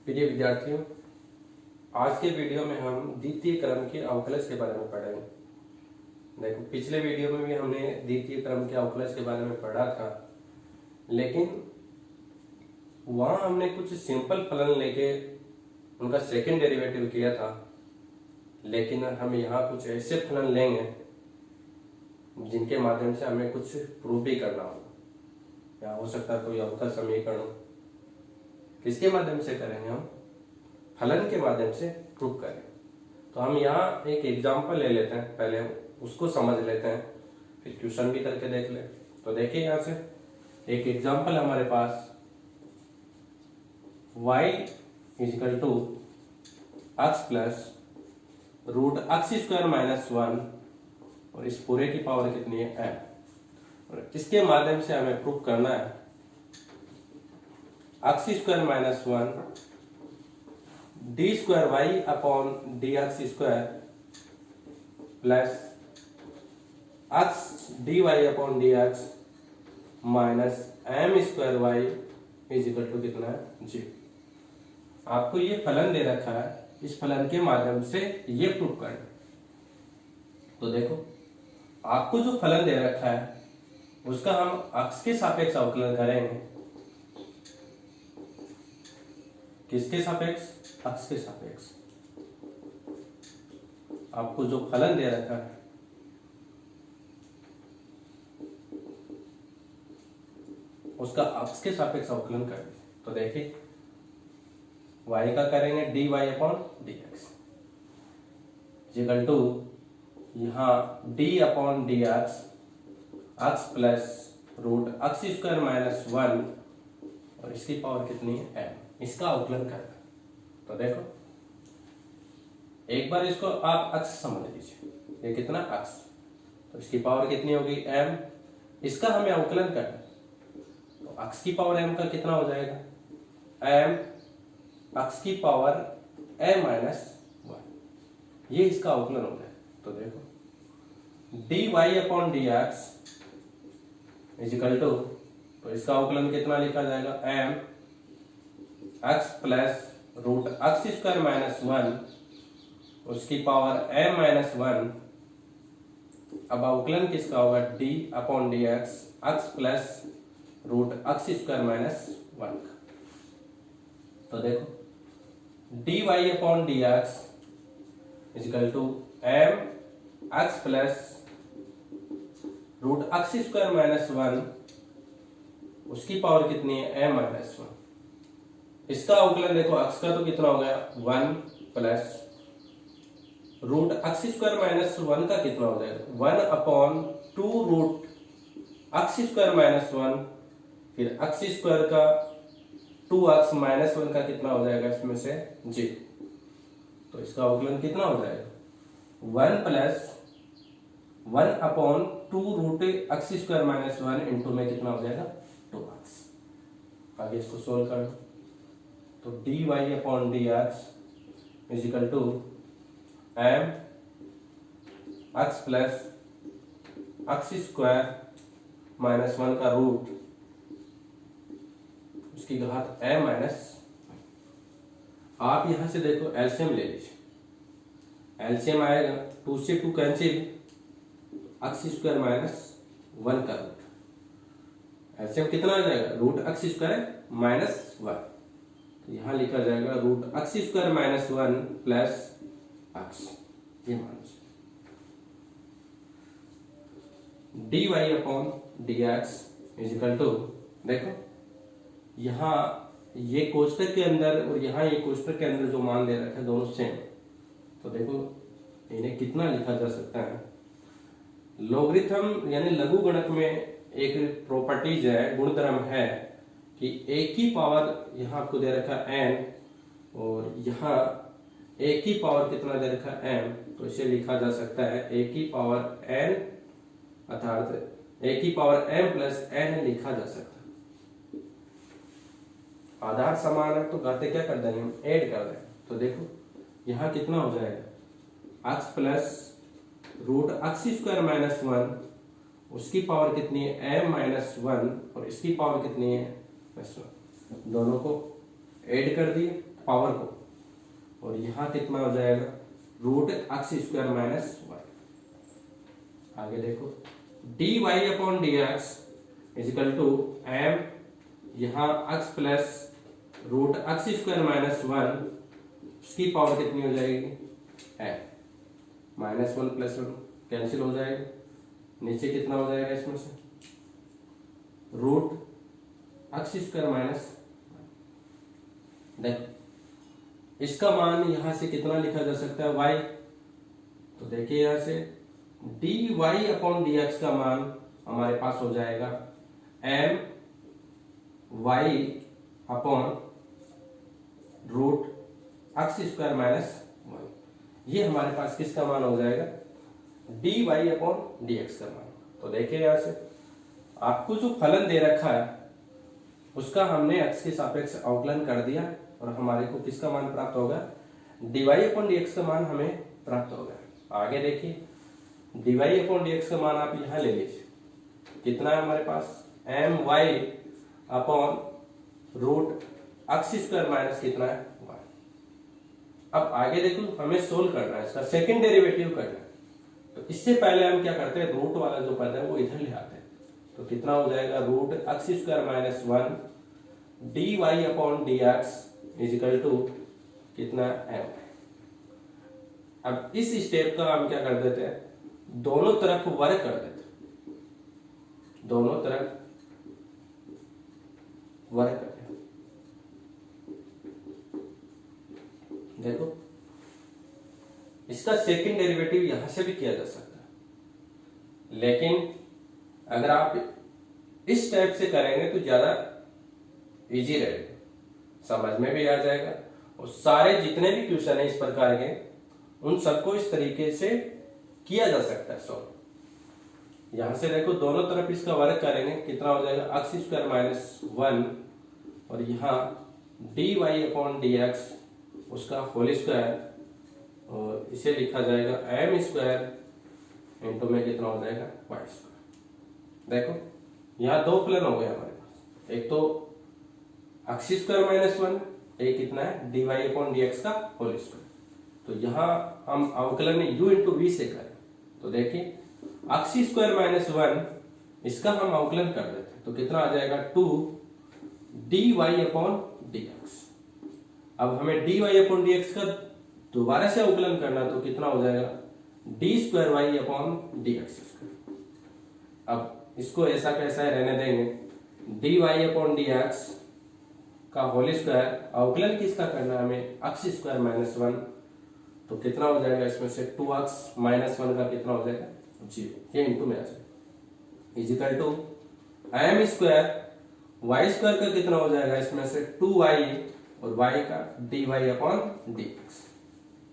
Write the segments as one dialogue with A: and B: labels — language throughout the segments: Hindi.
A: प्रिय विद्यार्थियों, आज के वीडियो में हम द्वितीय क्रम के अवकलज के बारे में पढ़ेंगे। देखो, पिछले वीडियो में भी हमने द्वितीय क्रम के अवकलज के बारे में पढ़ा था, लेकिन वहां हमने कुछ सिंपल फलन लेके उनका सेकंड डेरिवेटिव किया था। लेकिन हम यहाँ कुछ ऐसे फलन लेंगे जिनके माध्यम से हमें कुछ प्रूफ भी करना होगा, या हो सकता है कोई अवकल समीकरण। किसके माध्यम से करेंगे? हम फलन के माध्यम से प्रूफ करें। तो हम यहाँ एक एग्जांपल ले लेते हैं, पहले उसको समझ लेते हैं, फिर क्वेश्चन भी करके देख ले। तो देखिए, यहाँ से एक एग्जांपल हमारे पास y equal to x plus root x square minus 1 और इस पूरे की पावर कितनी है? m। और इसके माध्यम से हमें प्रूफ करना है x square minus 1 d square y upon D x square plus x d Y upon D x minus m square y is equal to कितना है? जी। आपको ये फलन दे रखा है, इस फलन के माध्यम से ये प्रूफ करें। तो देखो, आपको जो फलन दे रखा है उसका हम एक्स के सापेक्ष अवकलन करेंगे। किसके सापेक्ष? एक्स के सापेक्ष। आपको जो फलन दे रखा है उसका एक्स के सापेक्ष अवकलन करेंगे। तो देखिए, y का करेंगे dy upon dx equal to यहाँ d upon dx x plus root x square minus 1 और इसकी पावर कितनी है? m। इसका अवकलन करना। तो देखो, एक बार इसको आप x समझ लीजिए, ये कितना x, तो इसकी पावर कितनी होगी? m। इसका हमें अवकलन करना, तो x की पावर m का कितना हो जाएगा? m x की पावर m माइनस 1, ये इसका अवकलन हो जाए। तो देखो, dy upon dx is equal to, तो इसका अवकलन कितना लिखा जाएगा? m x plus root x square minus 1 उसकी पावर m माइनस 1। अब अवकलन किसका होगा? d upon dx x plus root x square minus 1। तो देखो, dy upon dx is equal to m x plus root x square minus 1 उसकी पावर कितनी है? m minus 1। इसका अवकलन देखो, x का तो कितना हो गया? 1 plus root x square minus 1 का कितना हो जाएगा? 1 upon 2 root x square minus 1, फिर एक्स स्क्वायर का 2x माइनस 1 का कितना हो जाएगा? इसमें से जी। तो इसका अवकलन कितना हो जाएगा? 1 plus 1 upon 2 root x square minus 1 into में कितना हो जाएगा? 2x। आगे इसको सोल्व कर, तो dy upon dx is equal to m x plus x square minus 1 का रूट उसकी घात m माइनस। आप यहां से देखो एलसीएम ले लीजिए। एलसीएम आएगा 2 से 2 कैंसिल, एक्स स्क्वायर माइनस 1 का रूट। एलसीएम कितना आ जाएगा? Root x square minus 1। तो यहां लिखा जाएगा root x square minus 1 plus x. ये मान dy upon dx is equal to, देखो यहाँ ये कोष्टक के अंदर और यहाँ ये कोष्टक के अंदर जो मान दे रखा है दोनों सेम। तो देखो, इन्हें कितना लिखा जा सकता है? लॉगरिथम यानी लघु गणक में एक प्रॉपर्टीज है, गुणधर्म है कि एक ही पावर, यहाँ आपको दे रखा है n और यहाँ एक ही पावर कितना दे रखा है? m। तो इसे लिखा जा सकता है एक ही पावर n, अर्थात एक ही पावर m प्लस n लिखा जा सकता है। आधार समान है तो घाते क्या कर देंगे? हम ऐड कर देंगे। तो देखो, यहाँ कितना हो जाएगा? x plus root x square minus 1 उसकी पावर कितनी है? m माइनस 1 और इसकी पावर कितनी है? प्लस 1। दोनों को ऐड कर दिए, पावर को, और यहाँ कितना हो जाएगा root x square minus Y. आगे देखो D Y upon D x is equal to M, यहाँ X plus root x square minus one, उसकी पावर कितनी हो जाएगी M, minus one plus one cancel हो जाएगा, नीचे कितना हो जाएगा इसमें से रूट एक्स स्क्वायर माइनस। देखो इसका मान यहां से कितना लिखा जा सकता है y, तो देखिए यहां से d Y upon D x का मान हमारे पास हो जाएगा m y upon root x square minus one. ये हमारे पास किसका मान हो जाएगा d Y upon D x का मान। तो देखिए यहां से आपको जो फलन दे रखा है उसका हमने एक्स के सापेक्ष अवकलन कर दिया, और हमारे को किसका मान प्राप्त होगा d Y upon D x का मान हमें प्राप्त होगा। आगे देखिए d Y upon D x का मान आप यहां ले लीजिए, कितना है हमारे पास m y upon root x square minus कितना है वाई। अब आगे देखो हमें सोल्व करना है, इसका सेकंड डेरिवेटिव करना है। तो इससे पहले हम क्या करते हैं रूट वाला जो पद है वो इधर ले आते हैं, तो कितना हो जाएगा root x square minus one d Y upon D x is equal to कितना एम। अब इस स्टेप का हम क्या कर देते हैं दोनों तरफ वर्ग कर देते हैं, दोनों तरफ वर्ग करते हैं। देखो इसका सेकंड डेरिवेटिव यहां से भी किया जा सकता है, लेकिन अगर आप इस टाइप से करेंगे तो ज्यादा इजी रहेगा, समझ में भी आ जाएगा, और सारे जितने भी क्वेश्चन है इस प्रकार के उन सबको इस तरीके से किया जा सकता है सॉल्व। यहां से देखो दोनों तरफ इसका वर्ग करेंगे कितना हो जाएगा एक्स स्क्वायर माइनस वन, और यहाँ d Y upon D x उसका होल स्क्वायर, और इसे लिखा जाएगा एम स्क्वायर इंटू में कितना हो जाएगा वाई स्क्वायर। देखो यहाँ दो फलन हो गए हमारे पास, एक तो एक्स स्क्वायर माइनस वन, एक कितना है d Y upon D x का होल स्क्वायर। तो यहाँ हम अवकलन u इंटू वी से करें, तो देखिए एक्स स्क्वायर माइनस वन इसका हम अवकलन कर देते हैं, तो कितना आ जाएगा two d Y upon D x. अब हमें d Y upon D x का दोबारा से अवकलन करना, तो कितना हो जाएगा d square y upon D x square. अब इसको ऐसा कैसा है रहने देंगे d Y upon D x का होल स्क्वायर, अवकलन किसका करना है हमें एक्स स्क्वायर माइनस वन, तो कितना हो जाएगा इसमें से टू एक्स माइनस वन का कितना हो जाएगा जीरो, ये इंटू में आ जाएगा is equal to m square y square का कितना हो जाएगा इसमें से टू वाई, और वाई का d Y upon D x.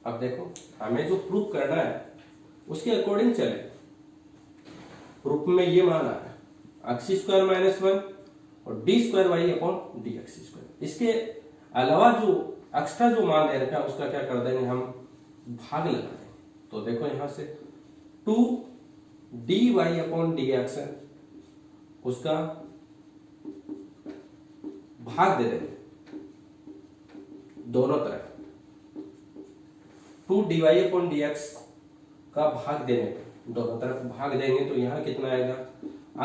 A: अब देखो हमें जो प्रूफ करना है उसके अकॉर्डिंग चले, प्रूफ में ये मान आ रहा है एक्स स्क्वायर माइनस वन और d square y upon D x square. इसके अलावा जो एक्स्ट्रा जो मान दे रखा है उसका क्या कर देंगे हम भाग लगा देंगे। तो देखो यहां से two d Y upon D x है, उसका भाग दे देंगे दोनों तरफ, two d Y upon D x का भाग देने पे दोनों तरफ भाग देंगे, तो यहां कितना आएगा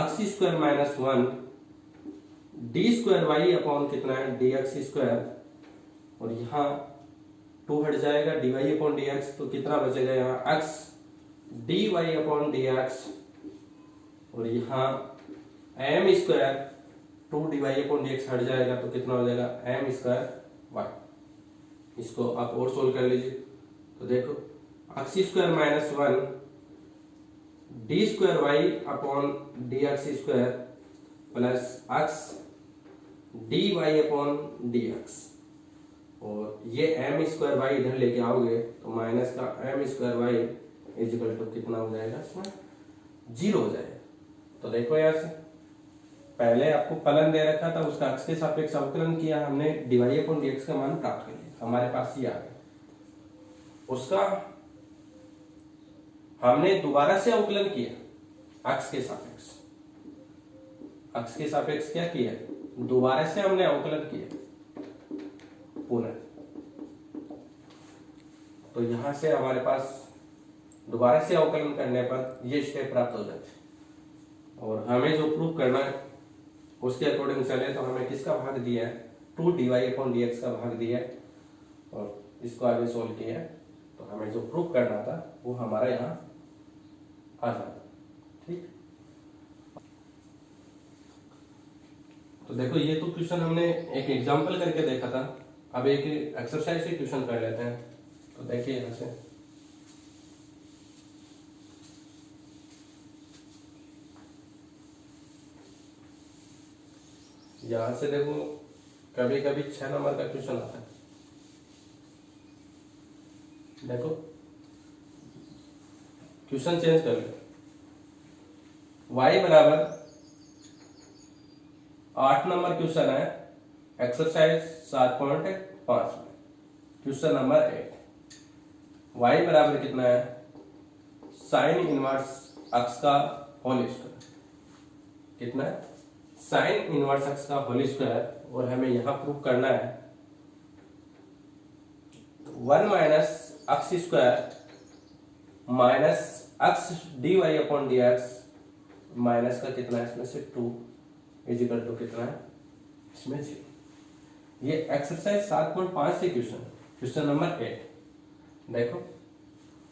A: x square minus one d square y upon कितना है डी एक्स स्क्वायर, और यहाँ टू हट जाएगा d Y upon D x, तो कितना बचेगा यहाँ x d Y upon D x, और यहाँ m square two d Y upon D x हट जाएगा, तो कितना हो जाएगा एम स्क्वायर वाई। इसको आप और सोल्व कर लीजिए, तो देखो x square minus one d square y upon D x square plus x d Y upon D x, और ये एम स्क्वायर वाई इधर लेके आओगे तो माइनस का m square y is equal to कितना हो जाएगा इसमें जीरो हो जाएगा। तो देखो यहां से पहले आपको फलन दे रखा था, उसका एक्स के सापेक्ष अवकलन किया हमने, d Y upon D x का मान प्राप्त कर लिया, हमारे पास ये आ गया। उसका हमने दोबारा से अवकलन किया एक्स के सापेक्ष, एक्स के सापेक्ष क्या किया दोबारा से हमने अवकलन किया पुनः, तो यहाँ से हमारे पास दोबारा से अवकलन करने पर ये स्टेप प्राप्त हो जाते हैं। और हमें जो प्रूव करना है उसके अकॉर्डिंग चले तो हमें किसका भाग दिया है, 2 dy/dx का भाग दिया है और इसको आगे सोल्व किया है। तो हमें जो प्रूव करना था वो हमारा यहाँ आ जाता। ठीक, तो देखो ये तो क्वेश्चन हमने एक एग्जांपल करके देखा था। अब एक एक्सरसाइज से क्वेश्चन कर लेते हैं। तो देखिए यहाँ से यहां से देखो कभी कभी 6 नंबर का क्वेश्चन आता है। देखो क्वेश्चन चेंज कर लो। y बराबर 8 नंबर क्वेश्चन है, एक्सरसाइज 7.5 में, क्वेश्चन नंबर 8। y बराबर कितना है, साइन इनवर्स x का होल स्क्वायर। कितना है, साइन इनवर्स x का होल स्क्वायर। और हमें यहां प्रूव करना है 1 minus x square minus x dy/dx minus का कितना है इसमें से 2 इजिकल टू कितना है इसमें 0। ये एक्सरसाइज 7.5 से क्वेश्चन नंबर 8। देखो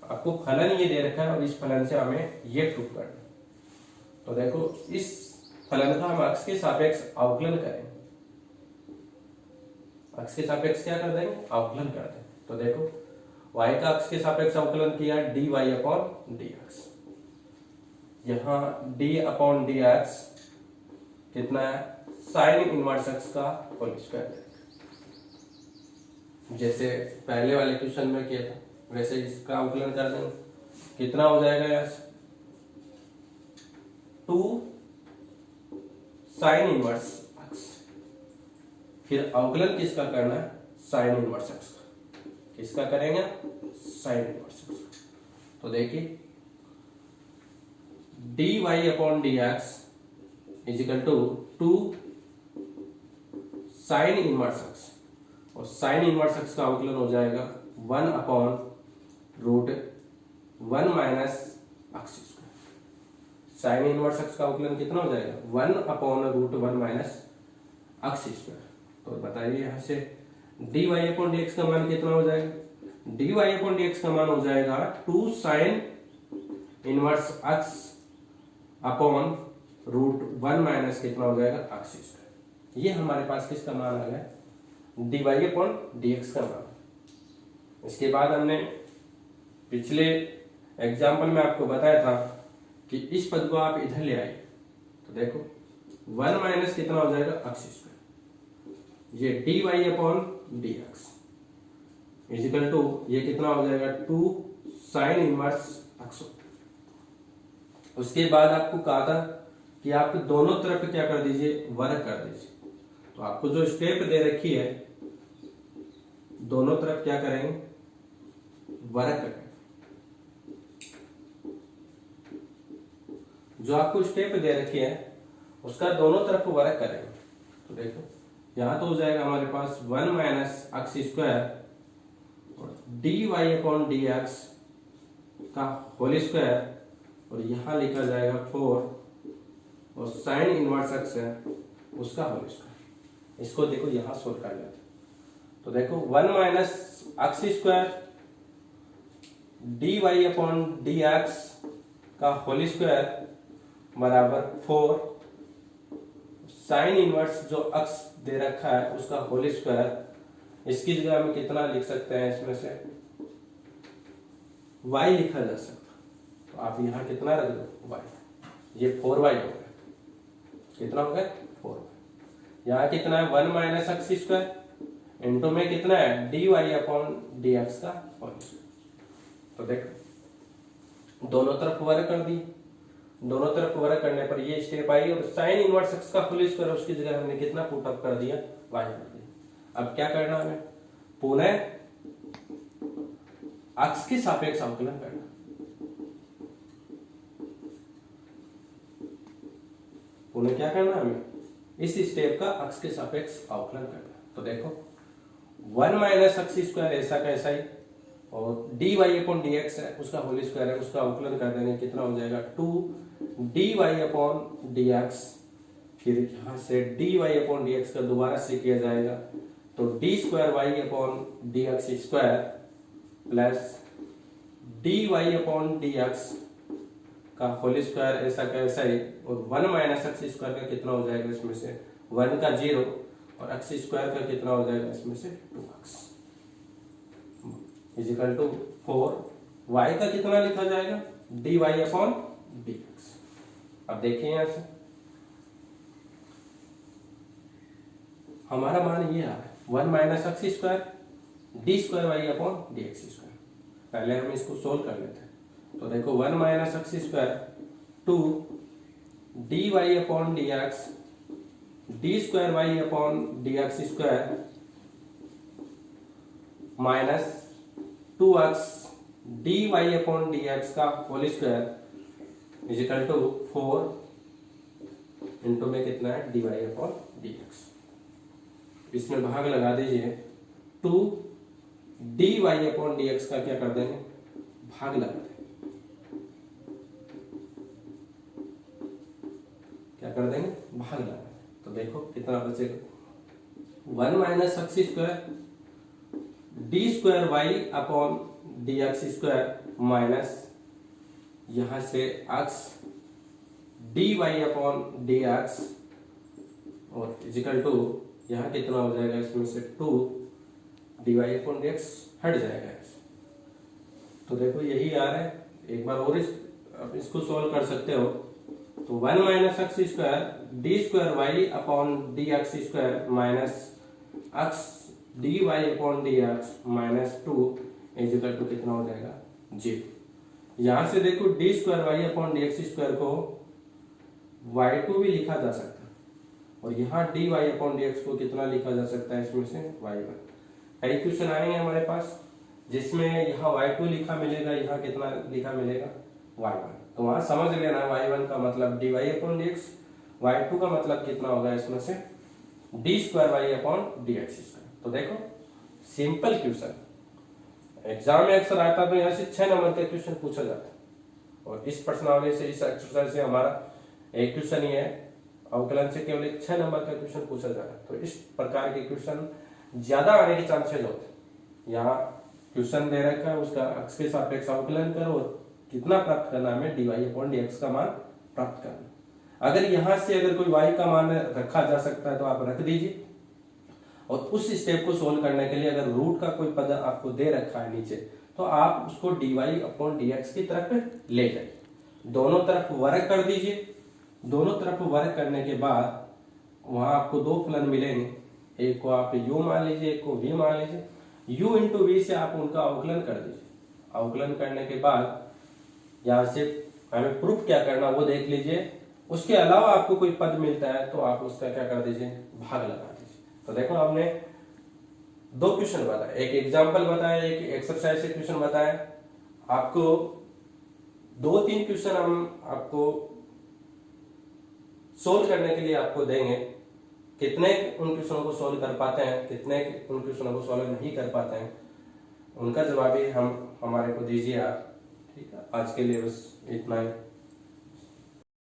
A: आपको फलन ये दे रखा है और इस फलन से हमें ये प्रूव करना है। तो देखो इस फलन का हम x के सापेक्ष अवकलन करेंगे। x के सापेक्ष क्या कर देंगे, अवकलन कर देंगे। तो देखो y का x के सापेक्ष अवकलन किया dy/dx। यहाँ d/dx कितना है, साइन इनवर्स x का होल स्क्वायर। जैसे पहले वाले क्वेश्चन में किया था वैसे इसका अवकलन कर देंगे। कितना हो जाएगा यहाँ से 2 साइन इनवर्स x। फिर अवकलन किसका करना है, साइन इनवर्स x का। किसका करेंगे, साइन इनवर्स x। तो देखिए dy/dx is equal to 2 sine inverse x। और साइन इनवर्स x का अवकलन हो जाएगा 1/√1 minus x square. Sine inverse x का अवकलन कितना हो जाएगा, 1/√1 माइनस x स्क्वायर। तो बताइए यहाँ से dy/dx का मान कितना हो जाएगा, dy/dx का मान हो जाएगा 2 sine inverse x upon √1 minus कितना हो जाएगा x स्क्वायर। ये हमारे पास किसका मान आ गया, dy/dx का मान। इसके बाद हमने पिछले एग्जाम्पल में आपको बताया था कि इस पद को आप इधर ले आइए। तो देखो 1 माइनस कितना हो जाएगा x स्क्वायर। ये dy/dx इजिकल टू ये कितना हो जाएगा 2 साइन इनवर्स x। उसके बाद आपको कहा था कि आप दोनों तरफ क्या कर दीजिए, वर्ग कर दीजिए। तो आपको जो स्टेप दे रखी है दोनों तरफ क्या करेंगे, वर्ग करेंगे। जो आपको स्टेप दे रखी है उसका दोनों तरफ वर्ग करेंगे। तो देखो यहां तो हो जाएगा हमारे पास 1 माइनस एक्स स्क्वायर और dy/dx का होल स्क्वायर। और यहां लिखा जाएगा 4 और साइन इनवर्स x है उसका होल स्क्वायर। इसको देखो यहां सोल्व कर लेते। तो देखो 1 माइनस एक्स स्क्वायर dy/dx का होल स्क्वायर बराबर 4 साइन इनवर्स जो x दे रखा है उसका होल स्क्वायर। इसकी जगह हम कितना लिख सकते हैं, इसमें से y लिखा जा सकता। तो आप यहाँ कितना रख दो y, ये 4y हो गया। कितना हो गया 4y। यहाँ कितना है 1 माइनस एक्स स्क्वायर इंटू में कितना है dy/dx का होल स्क्वायर। तो देखो दोनों तरफ वर्ग कर दी। दोनों तरफ वर्ग करने पर ये स्टेप आई और साइन इनवर्स x का होल स्क्वायर उसकी जगह हमने कितना पुट अप कर दिया, y कर दिया। अब क्या करना हमें, पुनः x के सापेक्ष अवकलन करना। पुनः क्या करना हमें, इस स्टेप का x के सापेक्ष अवकलन करना। तो देखो 1 माइनस एक्स स्क्वायर ऐसा कैसा ही और dy अपॉन dx है उसका होल स्क्वायर है, उसका अवकलन कर देंगे, कितना हो जाएगा 2dy अपॉन dx। फिर यहाँ से dy अपॉन dx का दोबारा से किया जाएगा तो d square y upon D x square plus dy upon dx का होल स्क्वायर ऐसा का ऐसा ही, और 1 माइनस एक्स स्क्वायर का कितना हो जाएगा इसमें से 1 का 0 और एक्स स्क्वायर का कितना हो जाएगा इसमें से 2x is equal to 4। y का कितना लिखा जाएगा dy अपॉन dx। अब देखिए यहां से हमारा मान ये आ रहा है 1 minus x square d square y upon D x square. पहले हम इसको सोल्व कर लेते हैं। तो देखो 1 minus x square 2 d Y upon D x d square y upon D x square minus 2x d Y upon D x का whole square is equal to 4 into में कितना है d Y upon D x. इसमें भाग लगा दीजिए 2 d Y upon D x का क्या कर देंगे भाग लगा देंगे, क्या कर देंगे भाग लगा देंगे। तो देखो कितना बचेगा 1 minus x square d square y upon D x square minus यहां से x d Y upon D x और इजिकल टू यहां कितना हो जाएगा इसमें से 2 d Y upon D x हट जाएगा। तो देखो यही आ रहा है, एक बार और इसको सॉल्व कर सकते हो। तो 1 minus x square d square y upon D x square minus x d Y upon D x minus 2 is equal to कितना हो जाएगा 0। यहां से देखो d square y upon D x square को y2 भी लिखा जा सकता है और यहाँ d Y upon D x को कितना लिखा जा सकता है इसमें से y1। कई क्वेश्चन आएंगे हमारे पास जिसमें यहाँ y2 लिखा मिलेगा, यहाँ कितना लिखा मिलेगा y1। तो वहां समझ लेना y1 का मतलब d Y upon D x, y2 का मतलब कितना होगा इसमें से d square y upon D x square. तो देखो सिंपल क्वेश्चन, एग्जाम में अक्सर आता तो यहाँ से 6 नंबर का क्वेश्चन पूछा जाता है और इस प्रश्नावली से इस एक्सरसाइज से हमारा एक क्वेश्चन ही है, अवकलन से केवल एक 6 नंबर का क्वेश्चन पूछा जा रहा है। तो इस प्रकार के क्वेश्चन ज्यादा आने के चांसेस होते हैं। यहाँ क्वेश्चन दे रखा है उसका अक्ष के सापेक्ष अवकलन करो और कितना प्राप्त करना है d Y upon D x का मान प्राप्त करना। अगर यहाँ से अगर कोई y का मान रखा जा सकता है तो आप रख दीजिए और उस स्टेप को सोल्व करने के लिए अगर रूट का कोई पद आपको दे रखा है नीचे तो आप उसको d Y upon D x की तरफ ले जाइए, दोनों तरफ वर्ग कर दीजिए। दोनों तरफ वर्ग करने के बाद वहां आपको दो फलन मिलेंगे, एक को आप u मान लीजिए एक को v मान लीजिए। u इंटू वी से आप उनका अवकलन कर दीजिए। अवकलन करने के बाद यहाँ से हमें प्रूफ क्या करना वो देख लीजिए। उसके अलावा आपको कोई पद मिलता है तो आप उसका क्या कर दीजिए भाग लगा दीजिए। तो देखो हमने दो क्वेश्चन बताया, एक एग्जाम्पल बताया, एक एक्सरसाइज से क्वेश्चन बताया। आपको 2-3 क्वेश्चन हम आपको सोल्व करने के लिए आपको देंगे। कितने उन क्वेश्चनों को सोल्व कर पाते हैं, कितने उन क्वेश्चनों को सोल्व नहीं कर पाते हैं, उनका जवाब ही हम हमारे को दीजिए आप। ठीक है, आज के लिए बस इतना ही।